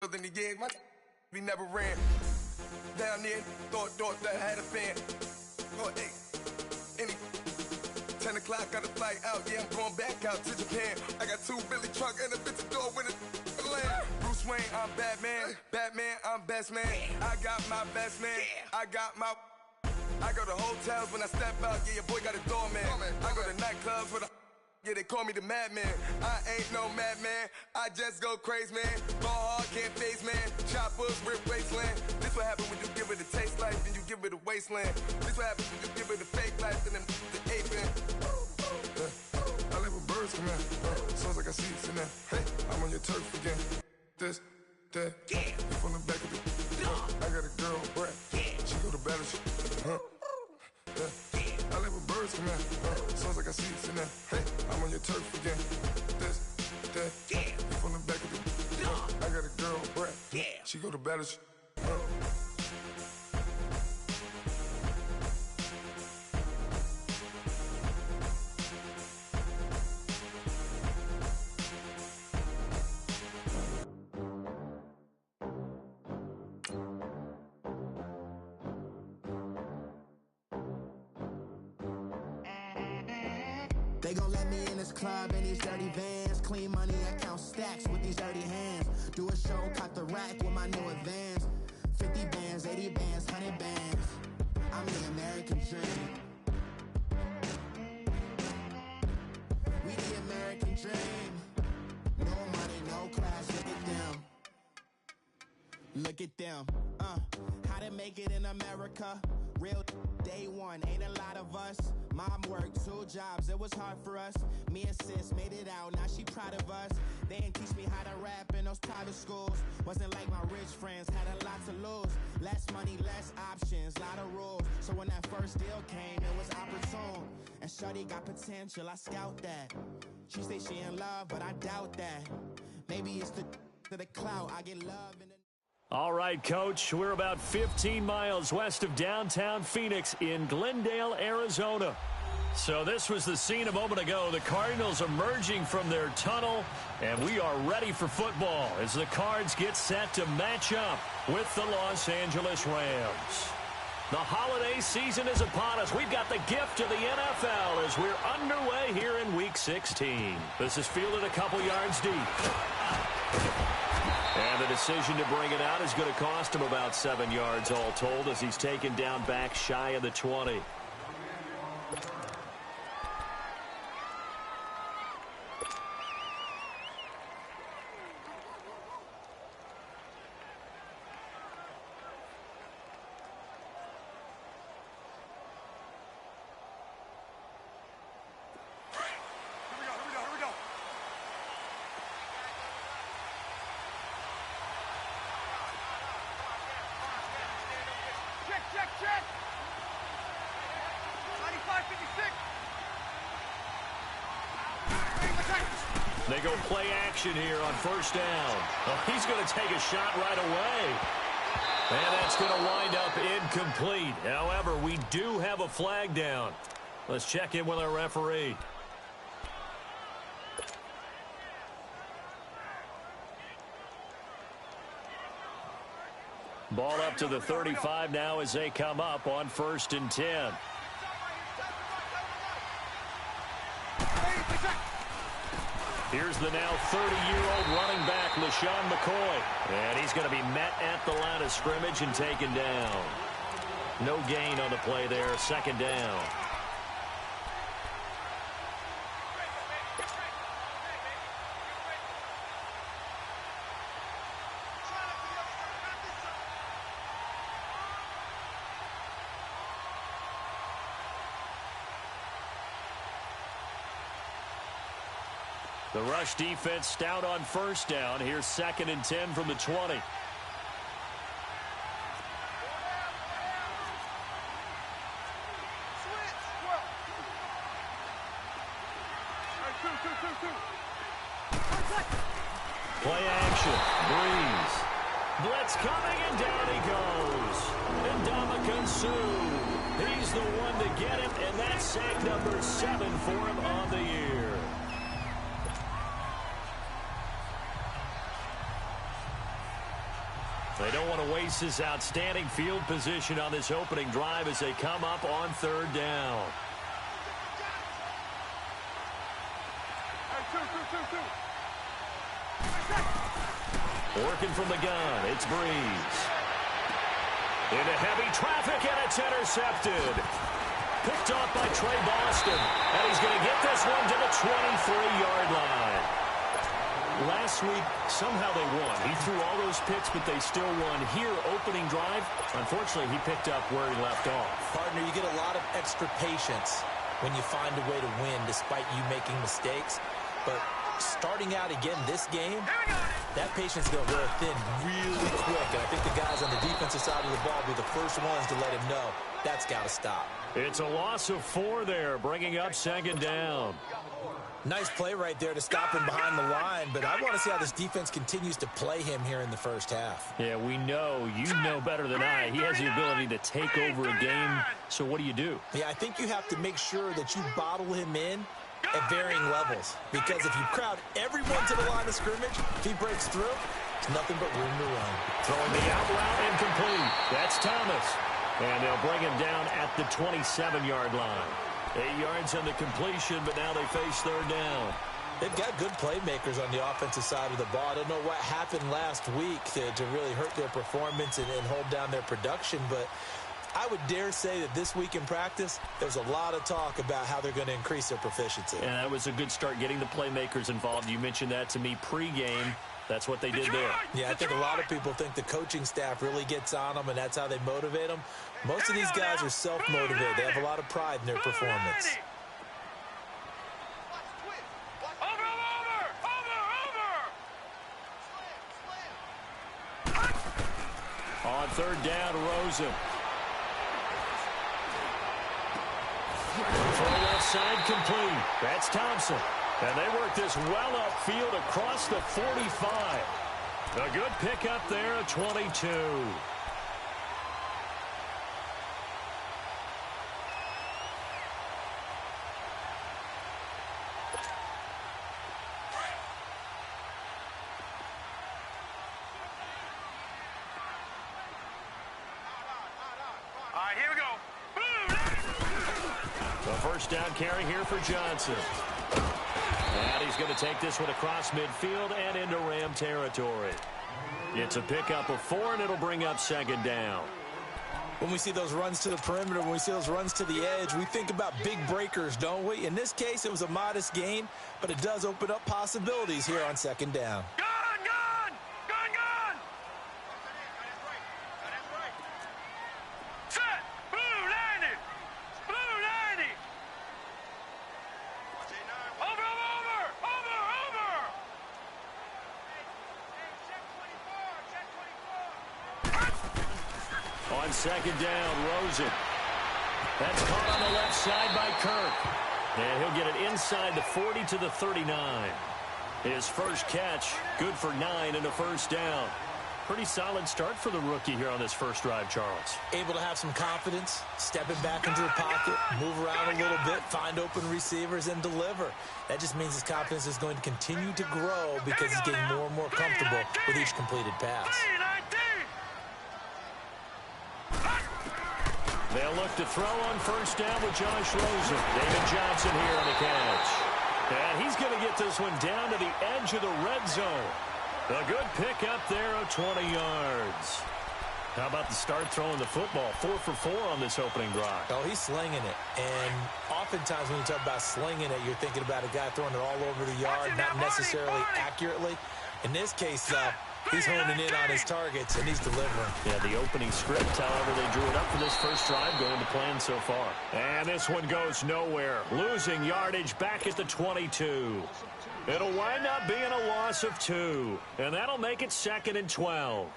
than the years. My we never ran. Down there, thought that I had a fan. Oh, hey, any 10 o'clock, got a flight out. Yeah, I'm going back out to Japan. I got 2 Billy truck and a bitch door with a land. Bruce Wayne, I'm Batman. Batman, I'm best man. I got my best man. I go to hotels when I step out. Yeah, your boy got a doorman. I go to nightclubs with a. Yeah, they call me the madman. I ain't no madman. I just go crazy, man. Ball hard, can't face, man. Choppers, rip wasteland. This what happens when you give it a taste life and you give it a wasteland. This what happens when you give it a fake life and then the aping. I live with birds come in. Sounds like I see it in there. Hey, I'm on your turf again. This, that, you from the back of the. I got a girl, Brett. She go to battle. I live with birds come in. Sounds like I see it in there. Hey, I'm on your turf again. This, that, you from the back of the. I got a girl, Brett. She go to battle. They gon' let me in this club in these dirty vans. Clean money, I count stacks with these dirty hands. Do a show, cop the rack with my new advance. 50 bands, 80 bands, 100 bands. I'm the American dream. We the American dream. No money, no class, look at them. Look at them, how to make it in America. Real day one, ain't a lot of us. Mom worked 2 jobs, it was hard for us. Me and sis made it out, now she proud of us. They didn't teach me how to rap in those private schools. Wasn't like my rich friends, had a lot to lose. Less money, less options, lot of rules. So when that first deal came, it was opportune. And shorty got potential, I scout that. She say she in love, but I doubt that. Maybe it's the clout, I get love in the. All right, Coach, we're about 15 miles west of downtown Phoenix in Glendale, Arizona. So this was the scene a moment ago. The Cardinals emerging from their tunnel, and we are ready for football as the Cards get set to match up with the Los Angeles Rams. The holiday season is upon us. We've got the gift of the NFL as we're underway here in Week 16. This is fielded a couple yards deep. And the decision to bring it out is going to cost him about 7 yards all told as he's taken down back shy of the 20. Check! 95-56. They go play action here on first down. Oh, he's going to take a shot right away. And that's going to wind up incomplete. However, we do have a flag down. Let's check in with our referee. Ball up to the 35 now as they come up on 1st and 10. Here's the now 30-year-old running back, LaShawn McCoy. And he's going to be met at the line of scrimmage and taken down. No gain on the play there, 2nd down. The rush defense stout on first down. Here's 2nd and 10 from the 20. Play action. Breeze. Blitz coming, and down he goes. And Ndamukong Suh. He's the one to get it, and that's sack number 7 for him on the year. They don't want to waste this outstanding field position on this opening drive as they come up on third down. Working from the gun, it's Breeze. Into heavy traffic, and it's intercepted. Picked off by Trey Boston, and he's going to get this one to the 23-yard line. Last week, somehow they won. He threw all those picks, but they still won. Here, opening drive, unfortunately, he picked up where he left off. Partner, you get a lot of extra patience when you find a way to win despite you making mistakes. But starting out again this game, that patience is going to wear thin really quick. And I think the guys on the defensive side of the ball will be the first ones to let him know that's got to stop. It's a loss of 4 there, bringing up second down. Nice play right there to stop him behind the line, but I want to see how this defense continues to play him here in the first half. Yeah, we know, you know better than I, he has the ability to take over a game, so what do? Yeah, I think you have to make sure that you bottle him in at varying levels, because if you crowd everyone to the line of scrimmage, if he breaks through, it's nothing but room to run. Throwing the out route incomplete. That's Thomas. And they'll bring him down at the 27-yard line. 8 yards on the completion, but now they face third down. They've got good playmakers on the offensive side of the ball. I don't know what happened last week to really hurt their performance and hold down their production, but I would dare say that this week in practice, there's a lot of talk about how they're going to increase their proficiency. And that was a good start, getting the playmakers involved. You mentioned that to me pregame. That's what they did there. Yeah, I think a lot of people think the coaching staff really gets on them, and that's how they motivate them. Most of these guys are self-motivated. They have a lot of pride in their performance. On third down, Rosen. Throw left side complete. That's Thompson. And they work this well upfield across the 45. A good pickup there at 22. All right, here we go. The first down carry here for Johnson. And he's going to take this one across midfield and into Ram territory. It's a pickup of 4, and it'll bring up second down. When we see those runs to the perimeter, when we see those runs to the edge, we think about big breakers, don't we? In this case, it was a modest gain, but it does open up possibilities here on second down. On second down, Rosen. That's caught on the left side by Kirk. And he'll get it inside the 40 to the 39. His first catch, good for 9 and a first down. Pretty solid start for the rookie here on this first drive, Charles. Able to have some confidence, stepping back into the pocket, move around a little bit, find open receivers, and deliver. That just means his confidence is going to continue to grow because he's getting more and more comfortable with each completed pass. They'll look to throw on first down with Josh Rosen. David Johnson here on the catch. And he's going to get this one down to the edge of the red zone. A good pickup there of 20 yards. How about the start throwing the football? 4 for 4 on this opening drive. Oh, he's slinging it. And oftentimes when you talk about slinging it, you're thinking about a guy throwing it all over the yard, not necessarily accurately. In this case, he's honing in on his targets, and he's delivering. Yeah, the opening script, however, they drew it up for this first drive, going to plan so far. And this one goes nowhere. Losing yardage back at the 22. It'll wind up being a loss of 2. And that'll make it 2nd and 12.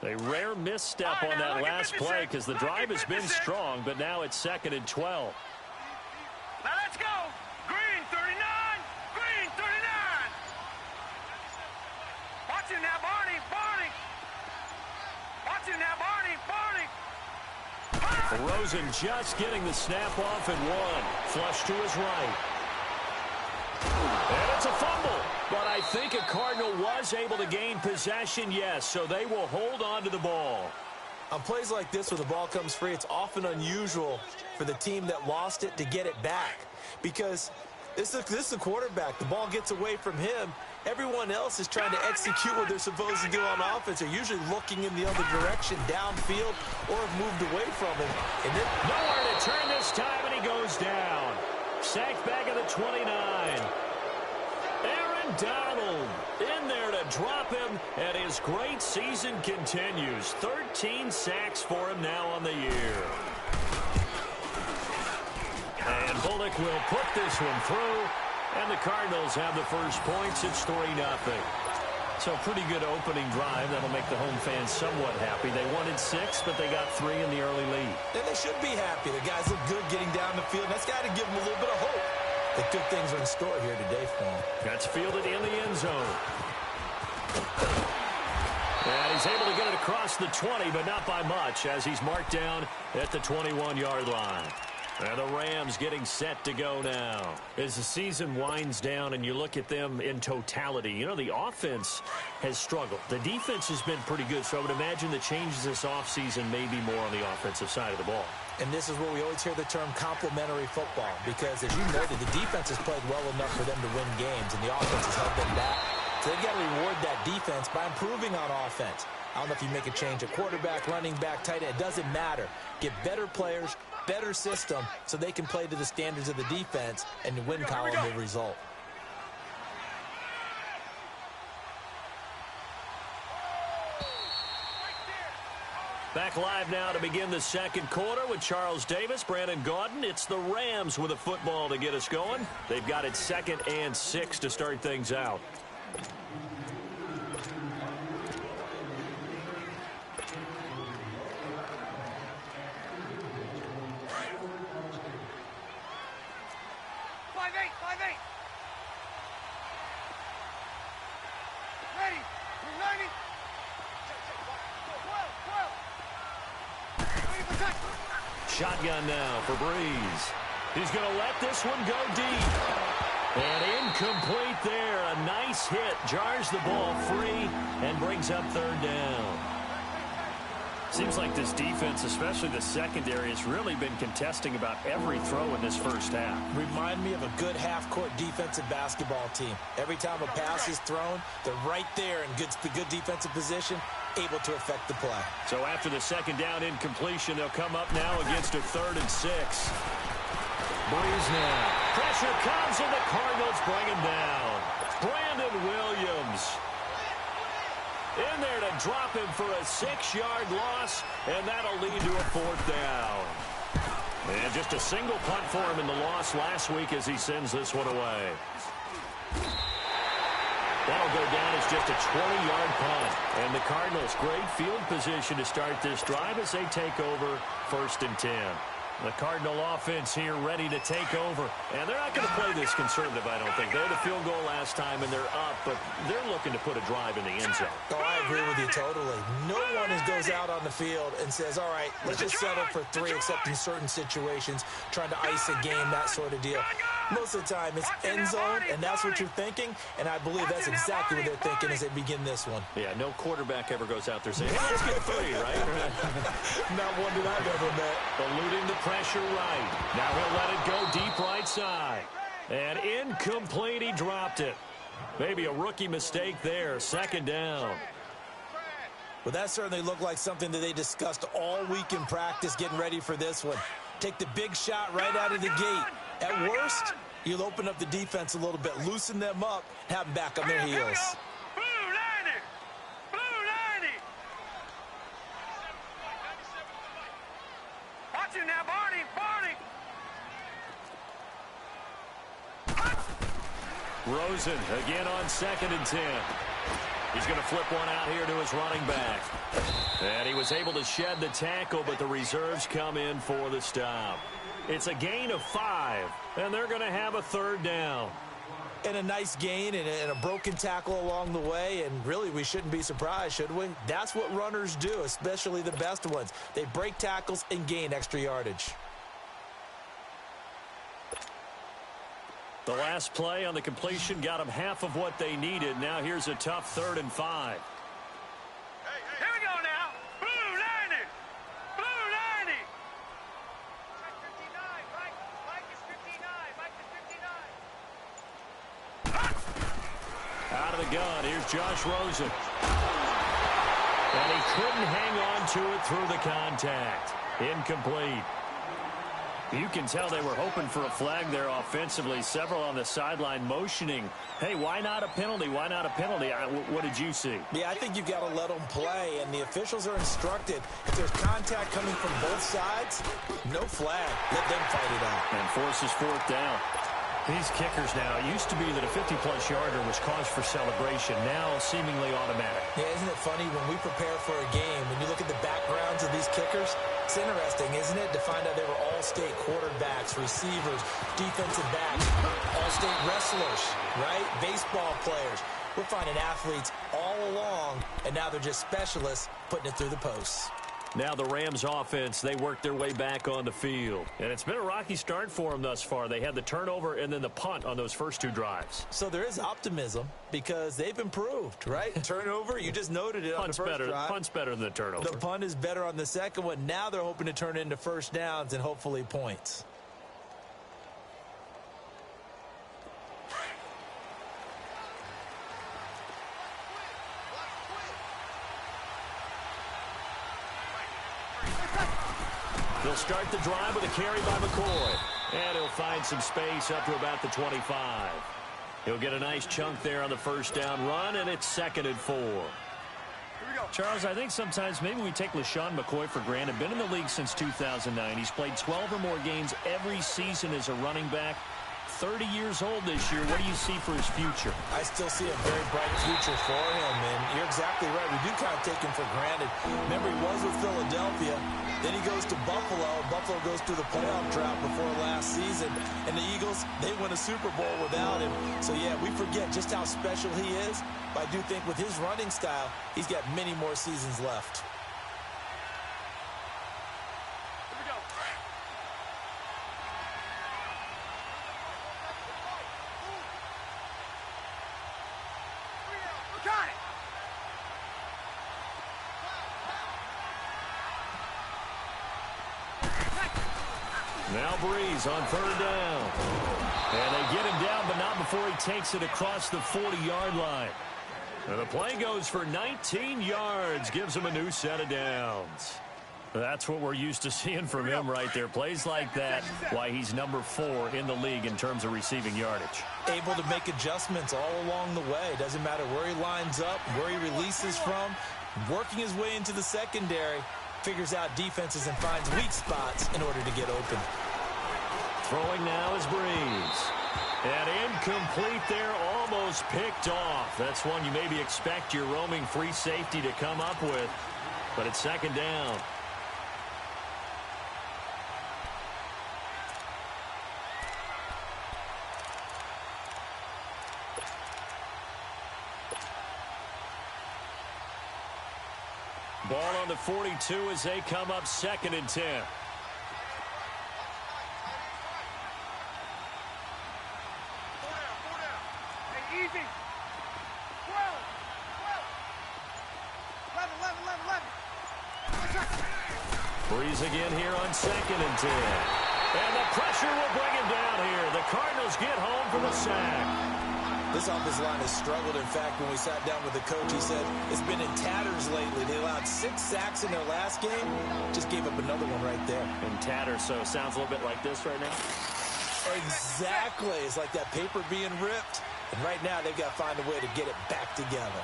A rare misstep on that last play because the drive has been strong, but now it's 2nd and 12. Now let's go. Green 39. Green 39. Watch him now, Barney. Barney. Watch him now, Barney. Barney. Rosen just getting the snap off at one. Flush to his right. And it's a fumble. But I think a Cardinal was able to gain possession, yes, so they will hold on to the ball. On plays like this where the ball comes free, it's often unusual for the team that lost it to get it back. Because this is the quarterback. The ball gets away from him. Everyone else is trying to execute what they're supposed to do on offense. They're usually looking in the other direction, downfield, or have moved away from him. And then nowhere to turn this time, and he goes down. Sacked back at the 29. Aaron Donald in there to drop him, and his great season continues. 13 sacks for him now on the year. And Bullock will put this one through, and the Cardinals have the first points. It's 3-0. So pretty good opening drive. That'll make the home fans somewhat happy. They wanted 6, but they got 3 in the early lead. And they should be happy. The guys look good getting down the field. That's got to give them a little bit of hope that good things are in store here today for them. That's fielded in the end zone. And he's able to get it across the 20, but not by much, as he's marked down at the 21-yard line. And the Rams getting set to go now. As the season winds down and you look at them in totality, you know, the offense has struggled. The defense has been pretty good, so I would imagine the changes this offseason may be more on the offensive side of the ball. And this is where we always hear the term complementary football, because as you noted, the defense has played well enough for them to win games, and the offense has held them back. So they've got to reward that defense by improving on offense. I don't know if you make a change at quarterback, running back, tight end. It doesn't matter. Get better players, better system, so they can play to the standards of the defense, and the win column will result. Back live now to begin the second quarter with Charles Davis, Brandon Gaudin. It's the Rams with a football to get us going. They've got it 2nd and 6 to start things out. Shotgun now for Breeze. He's going to let this one go deep. And incomplete there. A nice hit. Jars the ball free and brings up 3rd down. Seems like this defense, especially the secondary, has really been contesting about every throw in this first half. Remind me of a good half-court defensive basketball team. Every time a pass is thrown, they're right there in good defensive position, able to affect the play. So after the second down incompletion, they'll come up now against a 3rd and 6. Breeze now. Pressure comes, and the Cardinals bring him down. Brandon Williams in there to drop him for a 6-yard loss, and that'll lead to a 4th down. And just a single punt for him in the loss last week as he sends this one away. That'll go down as just a 20-yard punt. And the Cardinals, great field position to start this drive as they take over 1st and 10. The Cardinal offense here ready to take over. And they're not going to play this conservative, I don't think. They had a field goal last time, and they're up, but they're looking to put a drive in the end zone. Oh, I agree with you totally. No one goes out on the field and says, all right, let's just settle for 3, except in certain situations, trying to ice a game, that sort of deal. Most of the time, it's end zone, and that's what you're thinking, and I believe that's exactly what they're thinking as they begin this one. Yeah, no quarterback ever goes out there saying, hey, let's get 3, right? Not one that I've ever met. Eluding the pressure right. Now he'll let it go deep right side. And incomplete, he dropped it. Maybe a rookie mistake there. 2nd down. Well, that certainly looked like something that they discussed all week in practice getting ready for this one. Take the big shot right out of the gate. At worst, you'll open up the defense a little bit, loosen them up, have them back on their heels. Blue 90! Blue 90! Watch him now, Barney! Barney! Rosen again on 2nd and 10. He's going to flip one out here to his running back. And he was able to shed the tackle, but the reserves come in for the stop. It's a gain of 5, and they're going to have a 3rd down. And a nice gain and a broken tackle along the way, and really we shouldn't be surprised, should we? That's what runners do, especially the best ones. They break tackles and gain extra yardage. The last play on the completion got them half of what they needed. Now here's a tough 3rd and 5. Here we go now. Blue 90. Blue 90. Mike 59. Mike is 59. Mike is 59. Out of the gun, here's Josh Rosen. And he couldn't hang on to it through the contact. Incomplete. You can tell they were hoping for a flag there offensively. Several on the sideline motioning, hey, why not a penalty? Why not a penalty? What did you see? Yeah, I think you've got to let them play, and the officials are instructed. If there's contact coming from both sides, no flag. Let them fight it out. And forces 4th down. These kickers now, it used to be that a 50-plus yarder was cause for celebration. Now seemingly automatic. Yeah, isn't it funny when we prepare for a game, when you look at the backgrounds of these kickers, it's interesting, isn't it, to find out they were all-state quarterbacks, receivers, defensive backs, all-state wrestlers, right? Baseball players. We're finding athletes all along, and now they're just specialists putting it through the posts. Now the Rams offense, they worked their way back on the field. And it's been a rocky start for them thus far. They had the turnover and then the punt on those first 2 drives. So there is optimism because they've improved, right? Turnover, you just noted it on the first drive. Punt's better than the turnover. The punt is better on the second one. Now they're hoping to turn it into first downs and hopefully points. They'll start the drive with a carry by McCoy. And he'll find some space up to about the 25. He'll get a nice chunk there on the first down run, and it's 2nd and 4. Charles, I think sometimes maybe we take LaShawn McCoy for granted. Been in the league since 2009. He's played 12 or more games every season as a running back. 30 years old this year. What do you see for his future? I still see a very bright future for him, and you're exactly right. We do kind of take him for granted. Remember, he was with Philadelphia. Then he goes to Buffalo. Buffalo goes through the playoff drought before last season. And the Eagles, they win a Super Bowl without him. So, yeah, we forget just how special he is. But I do think with his running style, he's got many more seasons left. Now Breeze on 3rd down. And they get him down, but not before he takes it across the 40-yard line. And the play goes for 19 yards, gives him a new set of downs. That's what we're used to seeing from him right there. Plays like that, why he's number 4 in the league in terms of receiving yardage. Able to make adjustments all along the way. Doesn't matter where he lines up, where he releases from. Working his way into the secondary, figures out defenses and finds weak spots in order to get open. Throwing now is Breeze. And incomplete there, almost picked off. That's one you maybe expect your roaming free safety to come up with. But it's 2nd down. Ball on the 42 as they come up 2nd and 10. Easy. 12. 11. Breeze again here on 2nd and 10. And the pressure will bring him down here. The Cardinals get home for the sack. This offensive line has struggled. In fact, when we sat down with the coach, he said it's been in tatters lately. They allowed 6 sacks in their last game. Just gave up another one right there. In tatters, so it sounds a little bit like this right now. Exactly. It's like that paper being ripped. And right now, they've got to find a way to get it back together.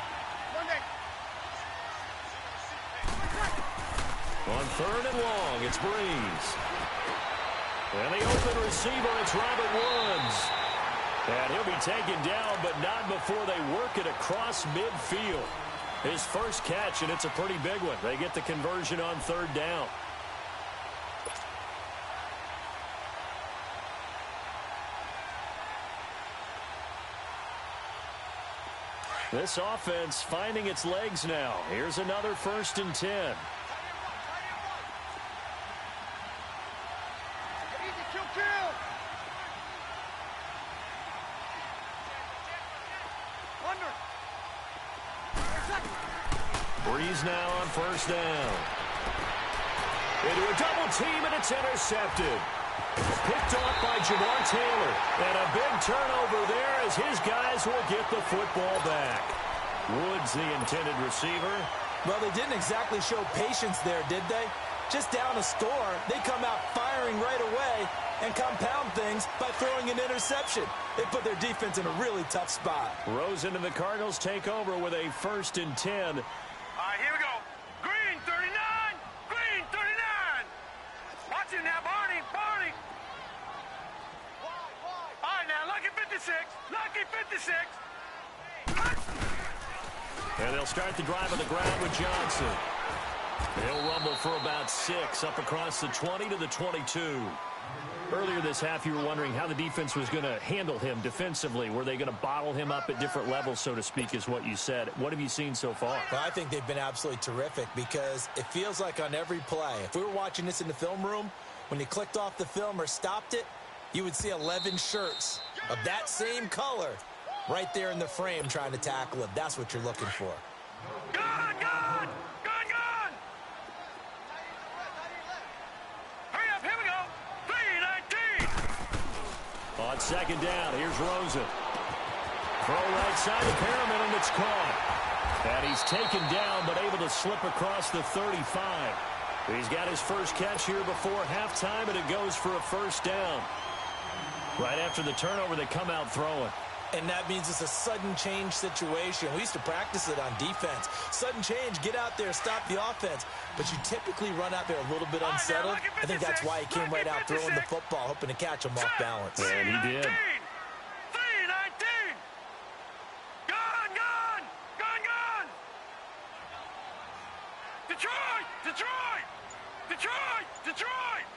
On 3rd and long, it's Breeze. And the open receiver, it's Robert Woods. And he'll be taken down, but not before they work it across midfield. His first catch, and it's a pretty big one. They get the conversion on 3rd down. This offense finding its legs now. Here's another 1st and 10. Breeze now on 1st down. Into a double team, and it's intercepted. Picked off by Jamar Taylor. And a big turnover there as his guys will get the football back. Woods, the intended receiver. Well, they didn't exactly show patience there, did they? Just down a score, they come out firing right away and compound things by throwing an interception. They put their defense in a really tough spot. Rosen and the Cardinals take over with a 1st and 10. All right, here we go. Green 39. Green 39. Watch it now, Barney. Barney. All right, now, lucky 56. Lucky 56. And they'll start the drive on the ground with Johnson. He'll rumble for about 6 up across the 20 to the 22. Earlier this half, you were wondering how the defense was going to handle him defensively. Were they going to bottle him up at different levels, so to speak, is what you said. What have you seen so far? Well, I think they've been absolutely terrific because it feels like on every play, if we were watching this in the film room, when you clicked off the film or stopped it, you would see 11 shirts of that same color right there in the frame trying to tackle it. That's what you're looking for. Gone, gone, gone, gone. Hurry up, here we go. 3-19. On 2nd down, here's Rosen. Throw right side to Perriman, and it's caught. And he's taken down, but able to slip across the 35. He's got his first catch here before halftime, and it goes for a 1st down. Right after the turnover, they come out throwing. And that means it's a sudden change situation. We used to practice it on defense. Sudden change, get out there, stop the offense. But you typically run out there a little bit unsettled. I think that's why he came right out throwing the football, hoping to catch him off balance. And he did. 3-19. Gone, gone, gone, gone. Detroit, Detroit, Detroit, Detroit.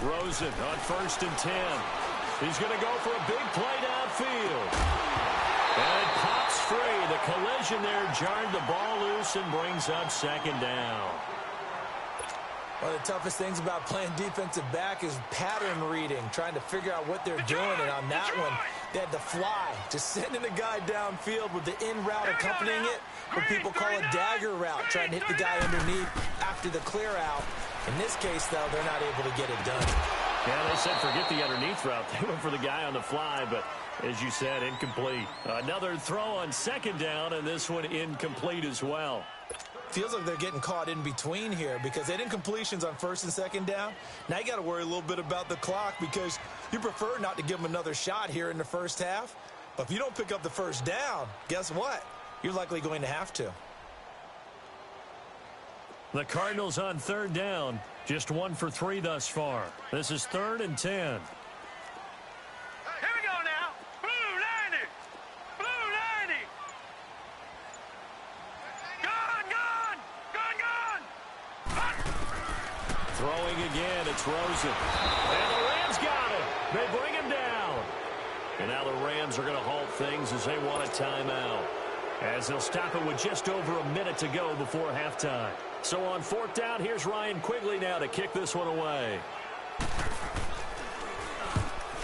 Rosen on 1st and 10. He's going to go for a big play downfield. And it pops free. The collision there jarred the ball loose and brings up 2nd down. One of the toughest things about playing defensive back is pattern reading, trying to figure out what they're doing. And on that one, they had to fly, just sending the guy downfield with the in route accompanying it, what people call a dagger route, trying to hit the guy underneath after the clear out. In this case, though, they're not able to get it done. Yeah, they said forget the underneath route. They went for the guy on the fly, but as you said, incomplete. Another throw on 2nd down, and this one incomplete as well. Feels like they're getting caught in between here because they did incompletions on 1st and 2nd down. Now you got to worry a little bit about the clock because you prefer not to give them another shot here in the 1st half. But if you don't pick up the 1st down, guess what? You're likely going to have to. The Cardinals on 3rd down, just 1 for 3 thus far. This is 3rd and 10. Here we go now. Blue 90. Blue 90. Gone, gone, gone, gone. Throwing again, it's Rosen. And the Rams got it. They bring him down. And now the Rams are going to halt things as they want a timeout. As they'll stop it with just over a minute to go before halftime. So on 4th down, here's Ryan Quigley now to kick this one away.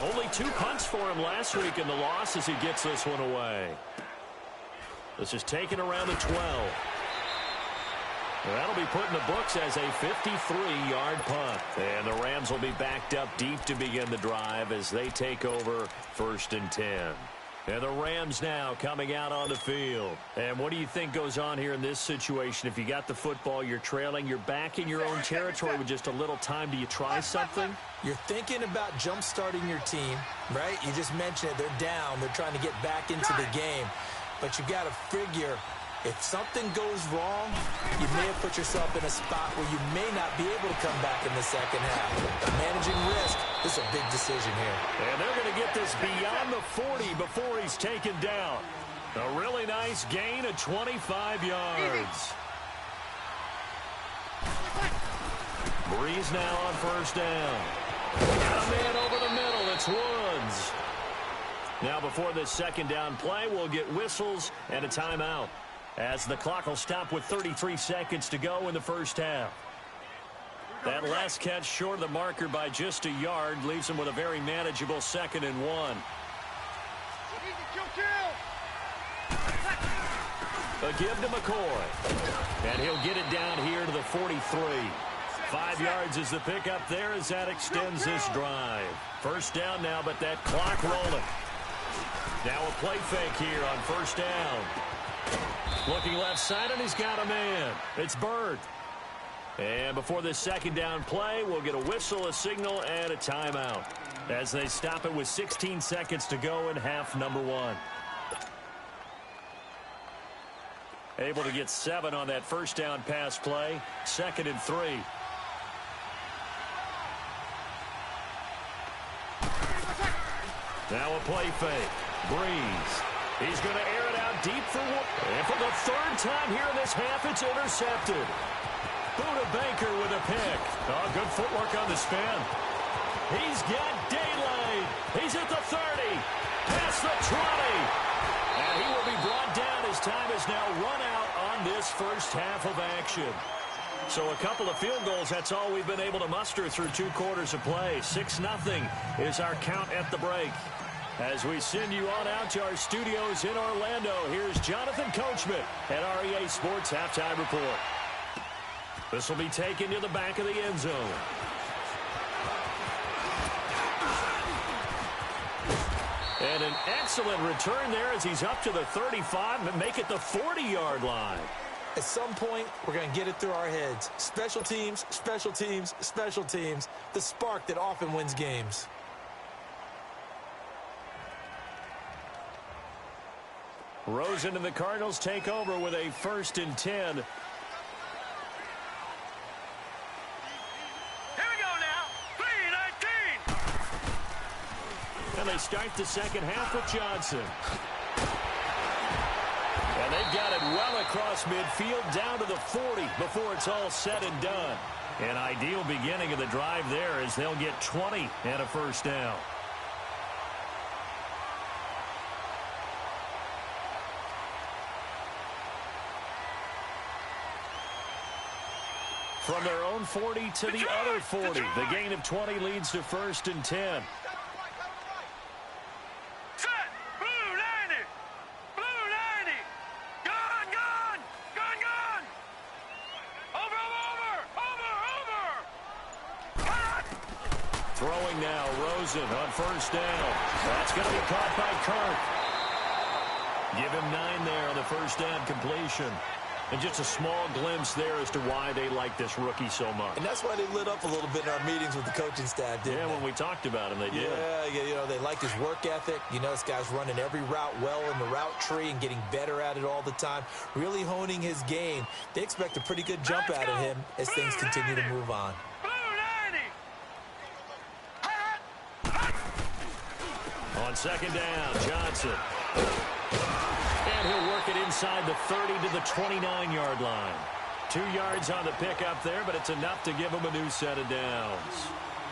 Only 2 punts for him last week in the loss as he gets this one away. This is taken around the 12. That'll be put in the books as a 53-yard punt. And the Rams will be backed up deep to begin the drive as they take over 1st and 10. And the Rams now coming out on the field. And what do you think goes on here in this situation? If you got the football, you're trailing, you're back in your own territory with just a little time. Do you try something? You're thinking about jump-starting your team, right? You just mentioned it. They're down. They're trying to get back into the game. But you got to figure if something goes wrong, you may have put yourself in a spot where you may not be able to come back in the 2nd half. Managing risk is a big decision here. And they're going to get this beyond the 40 before he's taken down. A really nice gain of 25 yards. Breeze now on 1st down. Got a man over the middle. It's Woods. Now before this second down play, we'll get whistles and a timeout, as the clock will stop with 33 seconds to go in the first half. That last catch short of the marker by just a yard leaves him with a very manageable 2nd and 1. A give to McCoy. And he'll get it down here to the 43. 5 yards is the pickup there as that extends this drive. First down now, but that clock rolling. Now a play fake here on first down. Looking left side, and he's got a man. It's Bird. And before this second down play, we'll get a whistle, a signal, and a timeout, as they stop it with 16 seconds to go in half number 1. Able to get 7 on that first down pass play. 2nd and 3. Now a play fake. Breeze. He's going to air it out deep for one. And for the 3rd time here in this half, it's intercepted. Buda Baker with a pick. Oh, good footwork on the spin. He's got daylight. He's at the 30. Past the 20. And he will be brought down as time is now run out on this first half of action. So a couple of field goals, that's all we've been able to muster through 2 quarters of play. 6-0 is our count at the break. As we send you on out to our studios in Orlando, here's Jonathan Coachman at REA Sports Halftime Report. This will be taken to the back of the end zone. And an excellent return there as he's up to the 35 and make it the 40-yard line. At some point, we're going to get it through our heads. Special teams, special teams, special teams. The spark that often wins games. Rosen and the Cardinals take over with a 1st and 10. Here we go now. 3:19. And they start the second half with Johnson. And they've got it well across midfield down to the 40 before it's all said and done. An ideal beginning of the drive there as they'll get 20 and a first down. From their own 40 to the other 40. The gain of 20 leads to 1st and 10. Set. Blue 90. Blue 90. Gone, gone. Gone, gone. Over. Throwing now, Rosen on first down. That's going to be caught by Kirk. Give him 9 there on the first down completion. And just a small glimpse there as to why they like this rookie so much. And that's why they lit up a little bit in our meetings with the coaching staff, didn't they? When we talked about him, they did. Yeah, you know, they like his work ethic. You know, this guy's running every route well in the route tree and getting better at it all the time, really honing his game. They expect a pretty good jump out of him as things continue to move on. On second down, Johnson. And he'll work it inside the 30 to the 29-yard line. 2 yards on the pickup there, but it's enough to give him a new set of downs.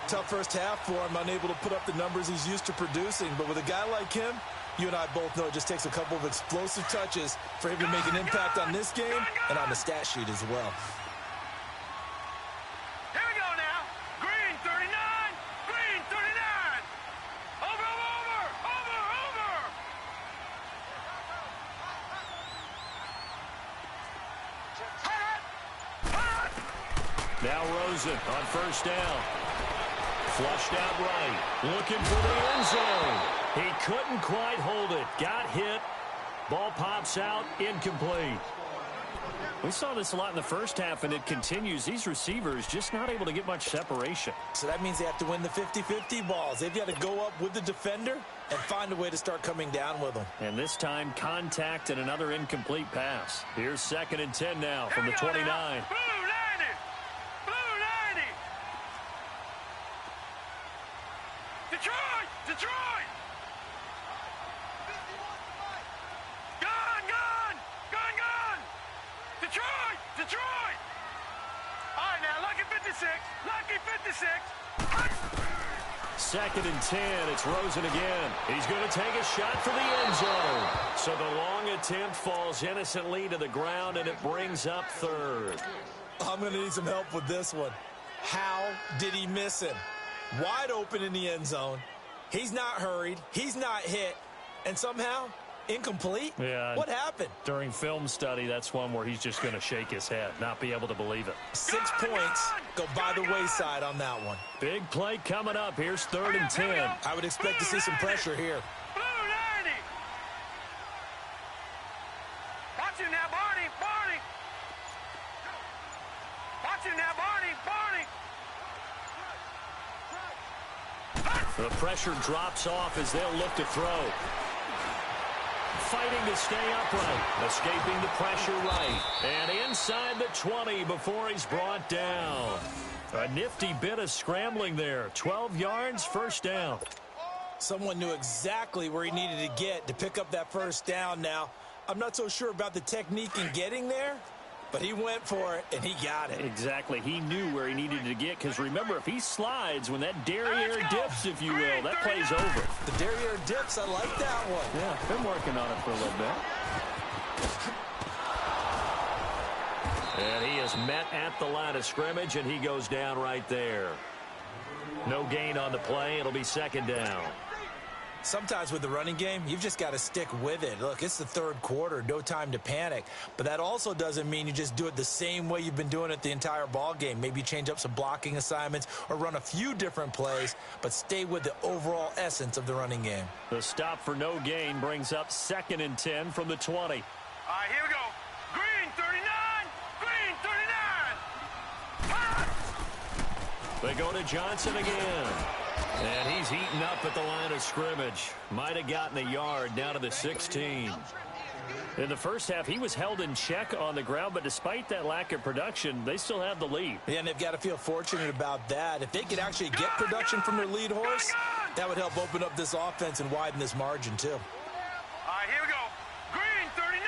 Tough first half for him, unable to put up the numbers he's used to producing. But with a guy like him, you and I both know it just takes a couple of explosive touches for him to make an impact on this game and on the stat sheet as well. Here we go now. Green 39. Green 39. Over. Now Rosen on first down. Flushed out right. Looking for the end zone. He couldn't quite hold it. Got hit. Ball pops out. Incomplete. We saw this a lot in the first half, and it continues. These receivers just not able to get much separation. So that means they have to win the 50-50 balls. They've got to go up with the defender and find a way to start coming down with them. And this time, contact and another incomplete pass. Here's 2nd and 10 now from the 29. Blue 90. Blue 90. Detroit. Gone. Detroit. All right, now, lucky 56. 2nd and 10. It's Rosen again. He's going to take a shot for the end zone. So the long attempt falls innocently to the ground, and it brings up 3rd. I'm going to need some help with this one. How did he miss him? Wide open in the end zone. He's not hurried. He's not hit. And somehow, incomplete? Yeah. What happened? During film study, that's one where he's just going to shake his head, not be able to believe it. 6 points go by the wayside on that one. Big play coming up. Here's 3rd and 10. I would expect to see some pressure here. Watch him now, Barney. Barney. Watch him now, Barney. Barney. The pressure drops off as they'll look to throw. Fighting to stay upright. Escaping the pressure right. And inside the 20 before he's brought down. A nifty bit of scrambling there. 12 yards, 1st down. Someone knew exactly where he needed to get to pick up that 1st down now. I'm not so sure about the technique in getting there, but he went for it, and he got it. Exactly. He knew where he needed to get, because remember, if he slides, when that derriere dips, if you will, that play's over. The derriere dips, I like that one. Yeah, been working on it for a little bit. And he is met at the line of scrimmage, and he goes down right there. No gain on the play. It'll be 2nd down. Sometimes with the running game, you've just got to stick with it. Look, it's the 3rd quarter, no time to panic. But that also doesn't mean you just do it the same way you've been doing it the entire ball game. Maybe change up some blocking assignments or run a few different plays, but stay with the overall essence of the running game. The stop for no gain brings up 2nd and 10 from the 20. All right, here we go. Green, 39. Green, 39. They go to Johnson again. And he's eaten up at the line of scrimmage. Might have gotten a yard down to the 16. In the first half, he was held in check on the ground, but despite that lack of production, they still have the lead. Yeah, and they've got to feel fortunate about that. If they could actually get production from their lead horse, that would help open up this offense and widen this margin, too. All right, here we go. Green, 39.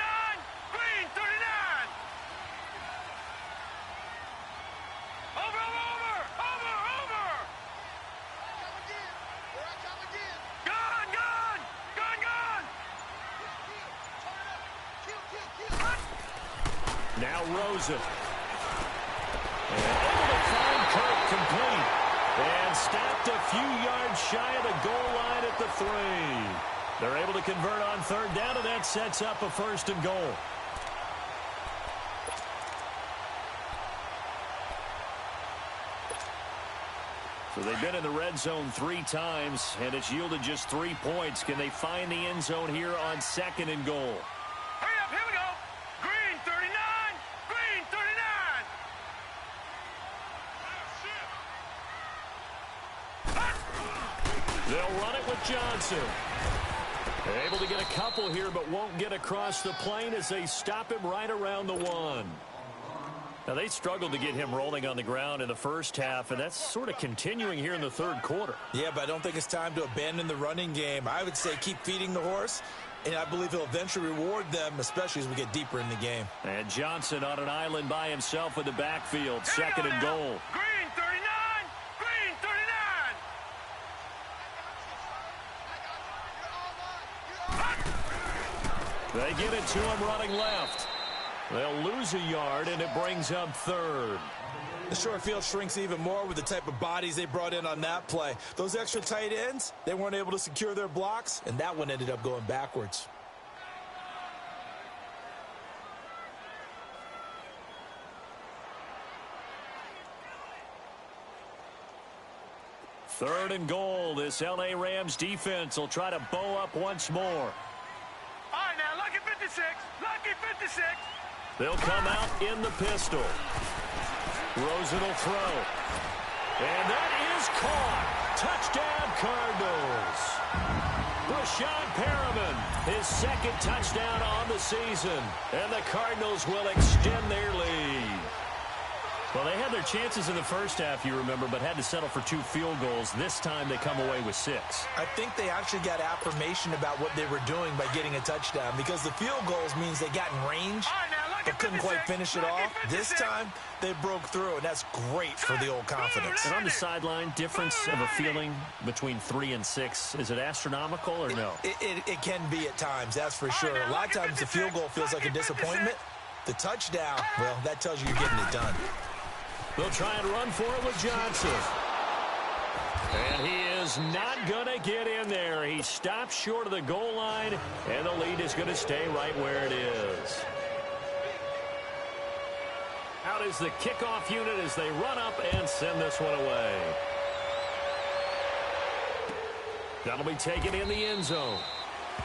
Green, 39. Over. Now Rosen. And able to find Kirk complete. And stopped a few yards shy of the goal line at the 3. They're able to convert on 3rd down, and that sets up a 1st and goal. So they've been in the red zone 3 times, and it's yielded just 3 points. Can they find the end zone here on 2nd and goal? Hurry up, here we go. Green, 39. Green, 39. They'll run it with Johnson. They're able to get a couple here, but won't get across the plane as they stop him right around the 1. Now, they struggled to get him rolling on the ground in the first half, and that's sort of continuing here in the 3rd quarter. Yeah, but I don't think it's time to abandon the running game. I would say keep feeding the horse, and I believe he'll eventually reward them, especially as we get deeper in the game. And Johnson on an island by himself with the backfield. 2nd and goal. Green, 39. Green, 39. They get it to him running left. They'll lose a yard, and it brings up 3rd. The short field shrinks even more with the type of bodies they brought in on that play. Those extra tight ends, they weren't able to secure their blocks, and that one ended up going backwards. Third and goal. This L.A. Rams defense will try to bow up once more. All right, now, lucky 56. Lucky 56. They'll come out in the pistol. Rosen will throw. And that is caught. Touchdown, Cardinals. Rashad Perriman, his 2nd touchdown on the season. And the Cardinals will extend their lead. Well, they had their chances in the first half, you remember, but had to settle for 2 field goals. This time they come away with 6. I think they actually got affirmation about what they were doing by getting a touchdown, because the field goals means they got in range. All right, now, but couldn't quite finish it off. This time, they broke through, and that's great for the old confidence. And on the sideline, difference of a feeling between 3 and 6, is it astronomical or no? It can be at times, that's for sure. A lot of times the field goal feels like a disappointment. The touchdown, well, that tells you you're getting it done. They'll try and run for it with Johnson. And he is not going to get in there. He stops short of the goal line, and the lead is going to stay right where it is. Out is the kickoff unit as they run up and send this one away. That'll be taken in the end zone.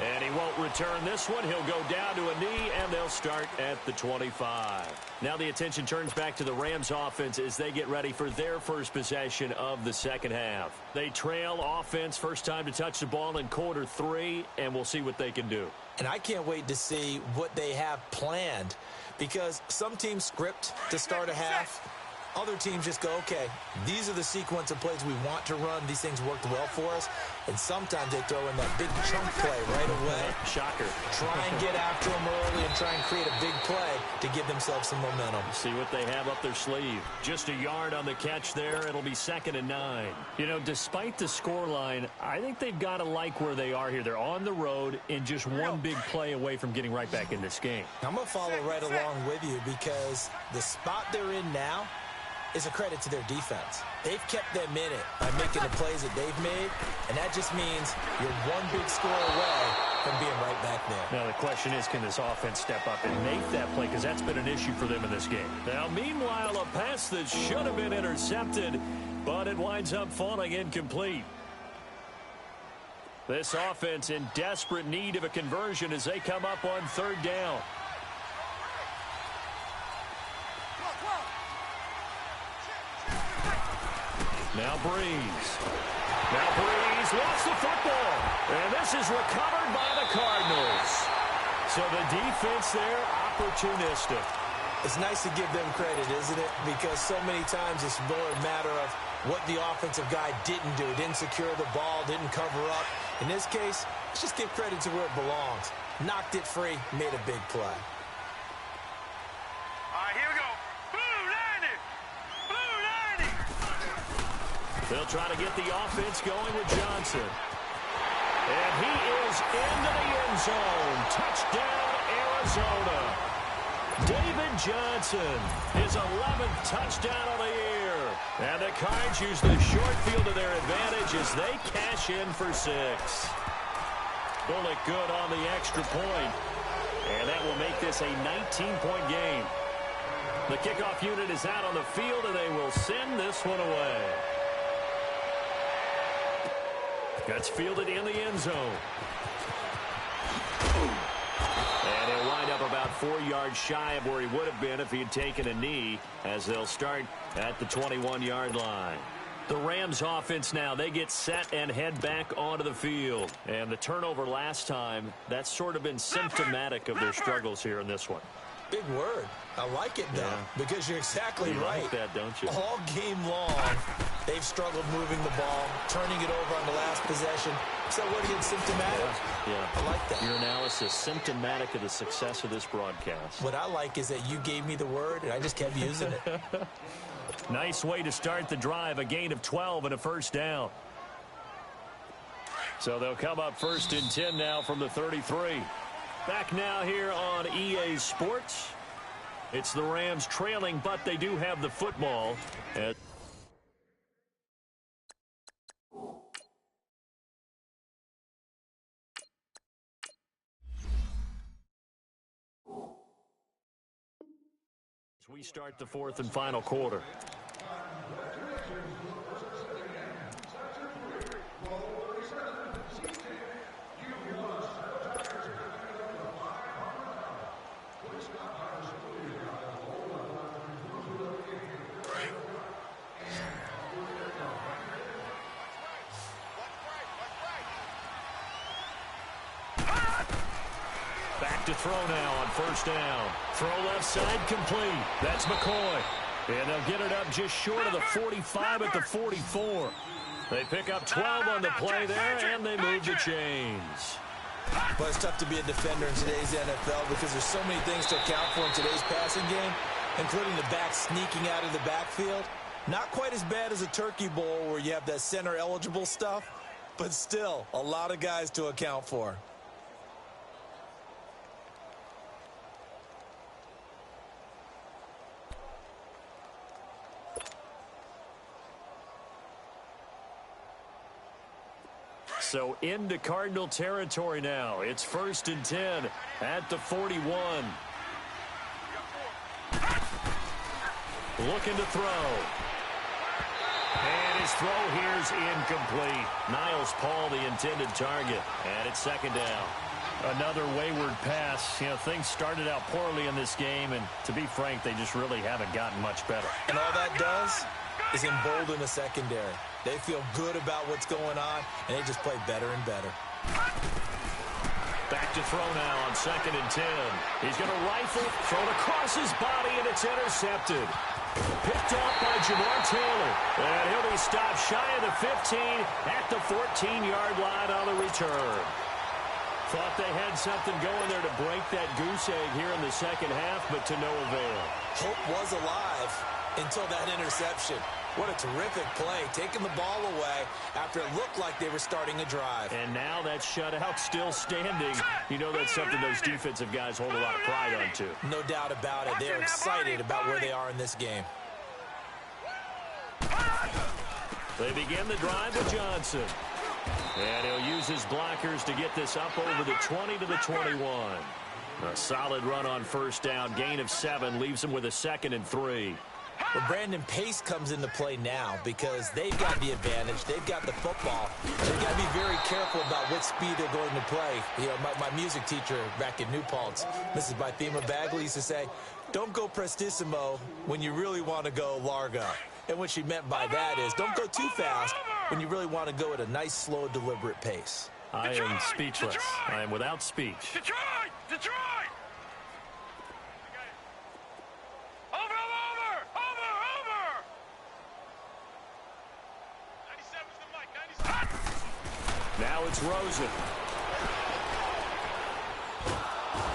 And he won't return this one. He'll go down to a knee, and they'll start at the 25. Now the attention turns back to the Rams offense as they get ready for their first possession of the second half. They trail offense, first time to touch the ball in quarter 3, and we'll see what they can do. And I can't wait to see what they have planned, because some teams script to start a half. Other teams just go, okay, these are the sequence of plays we want to run. These things worked well for us. And sometimes they throw in that big chunk play right away. Shocker. Try and get after them early and try and create a big play to give themselves some momentum. See what they have up their sleeve. Just a yard on the catch there. It'll be 2nd and 9. You know, despite the scoreline, I think they've got to like where they are here. They're on the road and just one big play away from getting right back in this game. I'm going to follow right along with you, because the spot they're in now is a credit to their defense. They've kept them in it by making the plays that they've made, and that just means you're one big score away from being right back there. Now the question is, can this offense step up and make that play, because that's been an issue for them in this game. Now meanwhile, a pass that should have been intercepted, but it winds up falling incomplete. This offense in desperate need of a conversion as they come up on 3rd down. Now Breeze. Lost the football. And this is recovered by the Cardinals. So the defense there, opportunistic. It's nice to give them credit, isn't it? Because so many times it's more a matter of what the offensive guy didn't do. Didn't secure the ball, didn't cover up. In this case, let's just give credit to where it belongs. Knocked it free, made a big play. All right, here we go. Blue 90. Blue 90. They'll try to get the offense going with Johnson. And he is into the end zone. Touchdown, Arizona. David Johnson, his 11th touchdown of the year. And the Cards use the short field to their advantage as they cash in for 6. Bullock good on the extra point. And that will make this a 19-point game. The kickoff unit is out on the field, and they will send this one away. Gets fielded in the end zone. And he'll wind up about 4 yards shy of where he would have been if he had taken a knee, as they'll start at the 21-yard line. The Rams offense now, they get set and head back onto the field. And the turnover last time, that's sort of been symptomatic of their struggles here in this one. Big word. I like it, though, because you're exactly right. You like that, don't you? All game long, they've struggled moving the ball, turning it over on the last possession. So what again, symptomatic? Yeah. I like that. Your analysis, symptomatic of the success of this broadcast. What I like is that you gave me the word, and I just kept using it. Nice way to start the drive, a gain of 12 and a first down. So they'll come up 1st and 10 now from the 33. Back now here on EA Sports. It's the Rams trailing, but they do have the football. As we start the 4th and final quarter. Back to throw now on 1st down. Throw left side complete. That's McCoy. And they'll get it up just short of the 45 at the 44. They pick up 12 on the play there, and they move the chains. But it's tough to be a defender in today's NFL because there's so many things to account for in today's passing game, including the back sneaking out of the backfield. Not quite as bad as a turkey bowl where you have that center-eligible stuff, but still a lot of guys to account for. So into Cardinal territory now. It's 1st and 10 at the 41. Looking to throw. And his throw here's incomplete. Niles Paul, the intended target. And it's 2nd down. Another wayward pass. You know, things started out poorly in this game, and to be frank, they just really haven't gotten much better. And all that does is embolden the secondary. They feel good about what's going on, and they just play better and better. Back to throw now on 2nd and 10. He's going to rifle, throw it across his body, and it's intercepted. Picked off by Jamar Taylor. And he'll be stopped shy of the 15 at the 14-yard line on the return. Thought they had something going there to break that goose egg here in the second half, but to no avail. Hope was alive until that interception. What a terrific play, taking the ball away after it looked like they were starting a drive. And now that shutout still standing. You know that's something those defensive guys hold a lot of pride on, too. No doubt about it. They're excited about where they are in this game. They begin the drive with Johnson. And he'll use his blockers to get this up over the 20 to the 21. A solid run on 1st down. Gain of 7 leaves him with a 2nd and 3. Well, Brandon, pace comes into play now because they've got the advantage. They've got the football. They've got to be very careful about what speed they're going to play. You know, my music teacher back in New Paltz, Mrs. Bythema Bagley, used to say, don't go prestissimo when you really want to go largo. And what she meant by that is don't go too fast when you really want to go at a nice, slow, deliberate pace. I am speechless. I am without speech. Detroit! Detroit! Over! 97's the mic, 97. Now it's Rosen.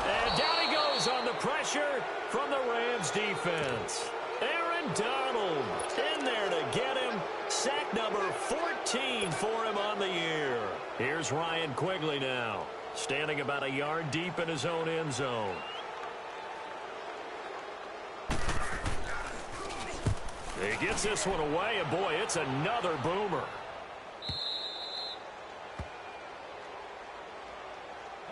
And down he goes on the pressure from the Rams defense. Aaron Donald in there to get him. Sack number 14 for him on the year. Here's Ryan Quigley now, standing about a yard deep in his own end zone. He gets this one away, and boy, it's another boomer.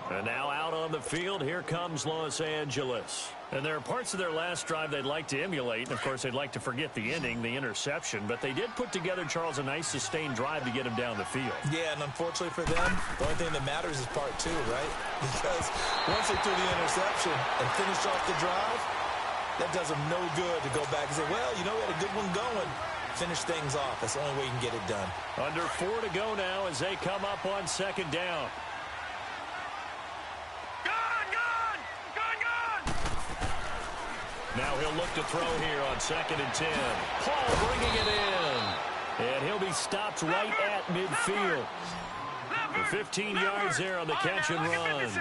And now out on the field, here comes Los Angeles. And there are parts of their last drive they'd like to emulate. And, of course, they'd like to forget the ending, the interception. But they did put together, Charles, a nice sustained drive to get him down the field. Yeah, and unfortunately for them, the only thing that matters is part 2, right? Because once they threw the interception and finished off the drive, that does them no good to go back and say, well, you know, we had a good one going. Finish things off. That's the only way you can get it done. Under 4 to go now as they come up on 2nd down. Now he'll look to throw here on 2nd and 10. Paul bringing it in. And he'll be stopped right at midfield. For 15 yards there on the catch and run.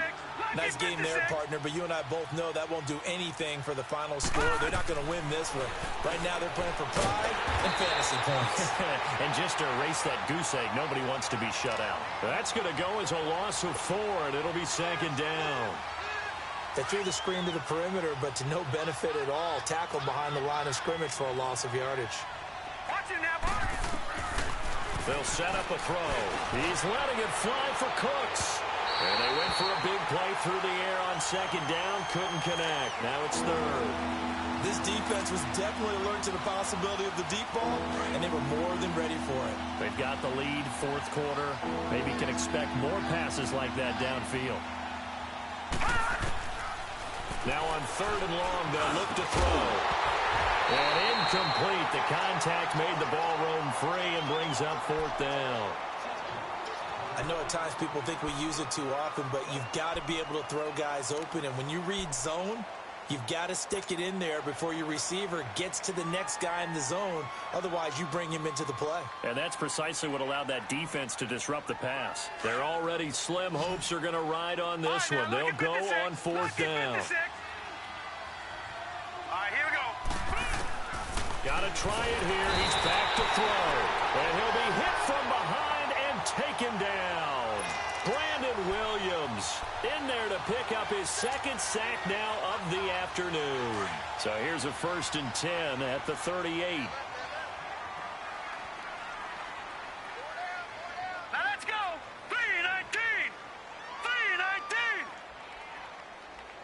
Nice game there, partner, but you and I both know that won't do anything for the final score. They're not going to win this one. Right now they're playing for pride and fantasy points. And just to erase that goose egg, nobody wants to be shut out. That's going to go as a loss of 4, and it'll be 2nd down. They threw the screen to the perimeter, but to no benefit at all. Tackled behind the line of scrimmage for a loss of yardage. They'll set up a throw. He's letting it fly for Cooks. And they went for a big play through the air on 2nd down. Couldn't connect. Now it's 3rd. This defense was definitely alert to the possibility of the deep ball, and they were more than ready for it. They've got the lead, 4th quarter. Maybe can expect more passes like that downfield. Now on 3rd and long, they'll look to throw. And incomplete. The contact made the ball roam free and brings up 4th down. I know at times people think we use it too often, but you've got to be able to throw guys open. And when you read zone, You've got to stick it in there before your receiver gets to the next guy in the zone. Otherwise, you bring him into the play. And that's precisely what allowed that defense to disrupt the pass. They're already slim hopes are going to ride on this one. They'll go on fourth down. All right, here we go. Got to try it here. He's back to throw. And he'll be hit from behind and taken down. Brandon Williams in there to pick up his second sack now of the afternoon. So here's a 1st and 10 at the 38. Now let's go. 3-19.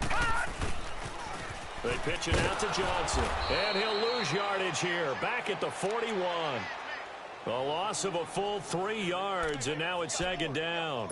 3-19. They pitch it out to Johnson. And he'll lose yardage here. Back at the 41. A loss of a full 3 yards, and now it's 2nd down.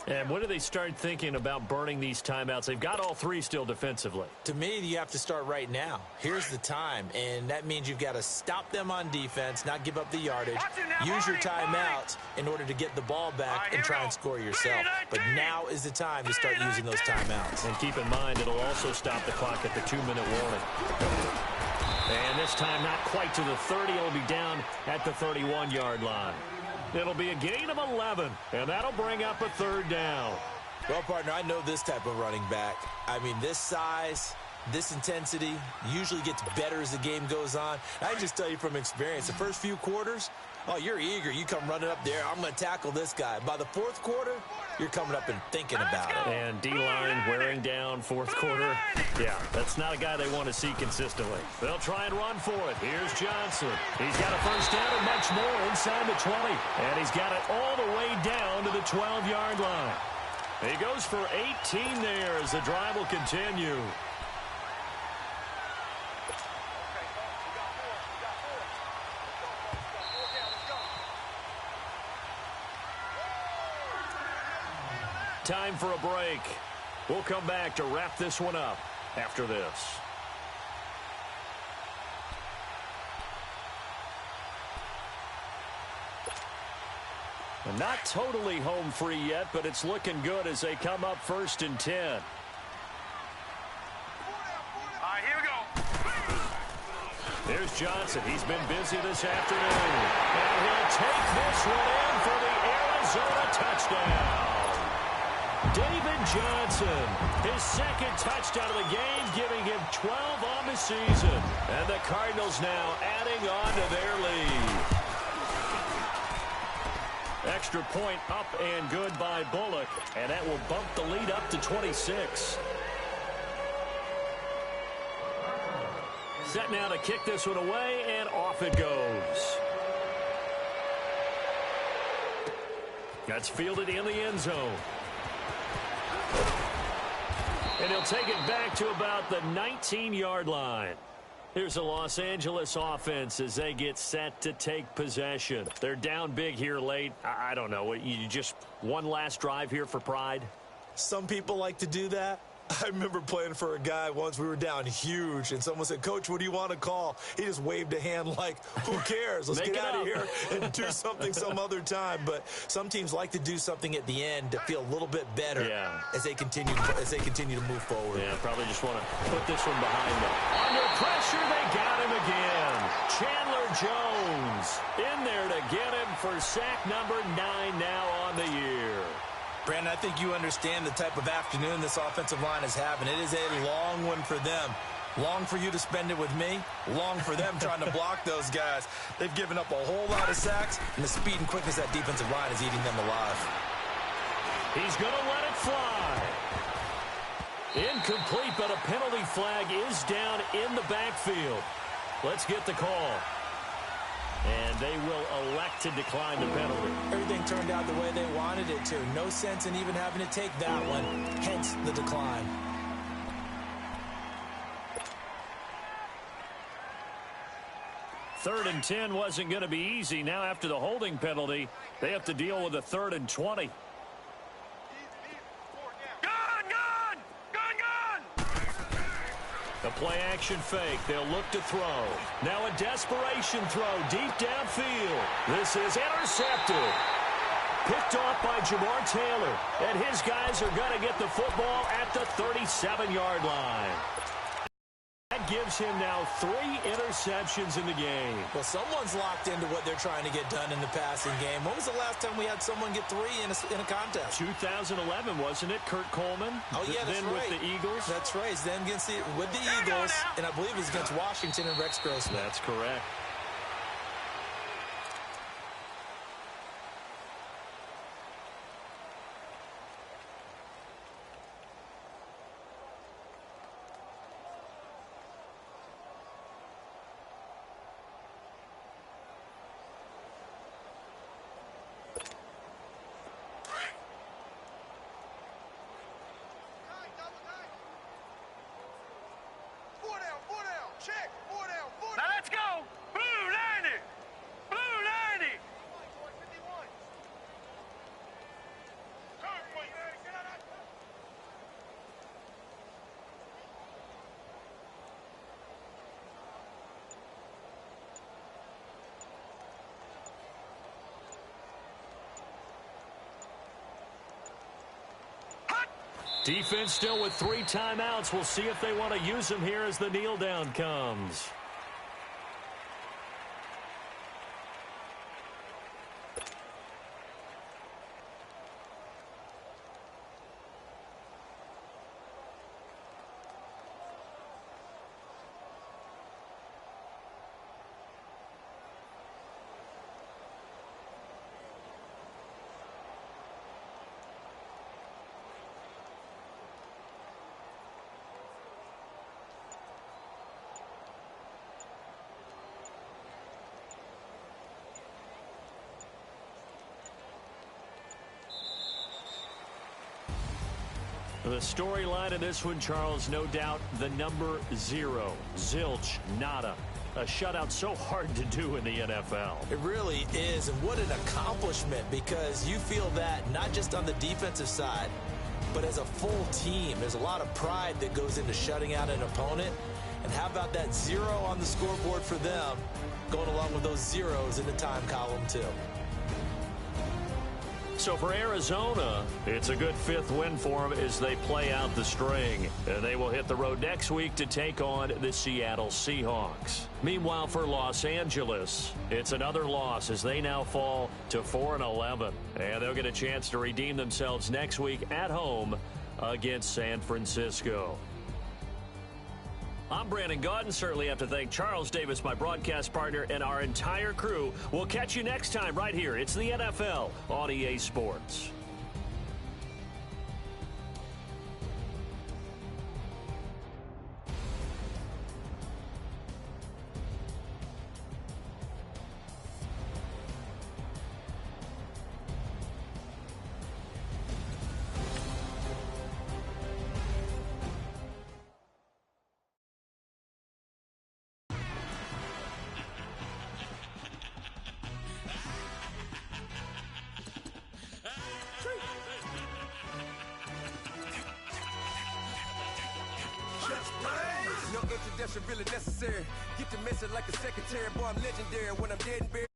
And when do they start thinking about burning these timeouts? They've got all 3 still defensively. To me, you have to start right now. Here's the time, and that means you've got to stop them on defense, not give up the yardage. Use your timeouts in order to get the ball back and try and score yourself. But now is the time to start using those timeouts. And keep in mind, it'll also stop the clock at the 2-minute warning. And this time not quite to the 30. It'll be down at the 31-yard line. It'll be a gain of 11, and that'll bring up a 3rd down. Well, partner, I know this type of running back. I mean, this size, this intensity usually gets better as the game goes on. I can just tell you from experience, the first few quarters, oh, you're eager. You come running up there. I'm going to tackle this guy. By the 4th quarter, you're coming up and thinking about it. And D-line wearing down 4th quarter. Yeah, that's not a guy they want to see consistently. They'll try and run for it. Here's Johnson. He's got a 1st down and much more inside the 20. And he's got it all the way down to the 12-yard line. He goes for 18 there as the drive will continue. Time for a break. We'll come back to wrap this one up after this. And not totally home free yet, but it's looking good as they come up 1st and 10. All right, here we go. There's Johnson. He's been busy this afternoon. And he'll take this one in for the Arizona touchdown. David Johnson, his 2nd touchdown of the game, giving him 12 on the season. And the Cardinals now adding on to their lead. Extra point up and good by Bullock, and that will bump the lead up to 26. Set now to kick this one away, and off it goes. That's fielded in the end zone. And he'll take it back to about the 19-yard line. Here's the Los Angeles offense as they get set to take possession. They're down big here late. I don't know. You just one last drive here for pride? Some people like to do that. I remember playing for a guy once. We were down huge, and someone said, "Coach, what do you want to call?" He just waved a hand like, who cares? Let's get out of here and do something some other time. But some teams like to do something at the end to feel a little bit better as they continue to move forward. Yeah, probably just want to put this one behind them. Under pressure, they got him again. Chandler Jones in there to get him for sack number 9 now on the year. Brandon, I think you understand the type of afternoon this offensive line is having. It is a long one for them. Long for you to spend it with me. Long for them trying to block those guys. They've given up a whole lot of sacks, and the speed and quickness of that defensive line is eating them alive. He's going to let it fly. Incomplete, but a penalty flag is down in the backfield. Let's get the call. And they will elect to decline the penalty. Everything turned out the way they wanted it to. No sense in even having to take that one, hence the decline. Third and 10 wasn't going to be easy. Now after the holding penalty, they have to deal with a 3rd and 20. The play-action fake. They'll look to throw. Now a desperation throw deep downfield. This is intercepted. Picked off by Jamar Taylor. And his guys are going to get the football at the 37-yard line. gives him now 3 interceptions in the game. Well, someone's locked into what they're trying to get done in the passing game. When was the last time we had someone get 3 in a contest? 2011, wasn't it? Kurt Coleman? Oh, yeah, that's then right. with the Eagles? That's right. Then with the Eagles, and I believe it was against Washington and Rex Grossman. That's correct. Check. 4 down. Now let's go. Blue 90. Blue 90. 51. Turn, wait. Get out of that. Defense still with 3 timeouts. We'll see if they want to use them here as the kneel down comes. The storyline of this one, Charles, no doubt the number 0. Zilch, nada. A shutout so hard to do in the NFL. It really is, and what an accomplishment, because you feel that not just on the defensive side, but as a full team. There's a lot of pride that goes into shutting out an opponent. And how about that 0 on the scoreboard for them, going along with those zeros in the time column too. So for Arizona, it's a good 5th win for them as they play out the string. They will hit the road next week to take on the Seattle Seahawks. Meanwhile, for Los Angeles, it's another loss as they now fall to 4-11. And they'll get a chance to redeem themselves next week at home against San Francisco. I'm Brandon Gaudin. Certainly have to thank Charles Davis, my broadcast partner, and our entire crew. We'll catch you next time right here. It's the NFL on EA Sports. No introduction really necessary. Get to messing like a secretary, boy, I'm legendary when I'm dead and buried.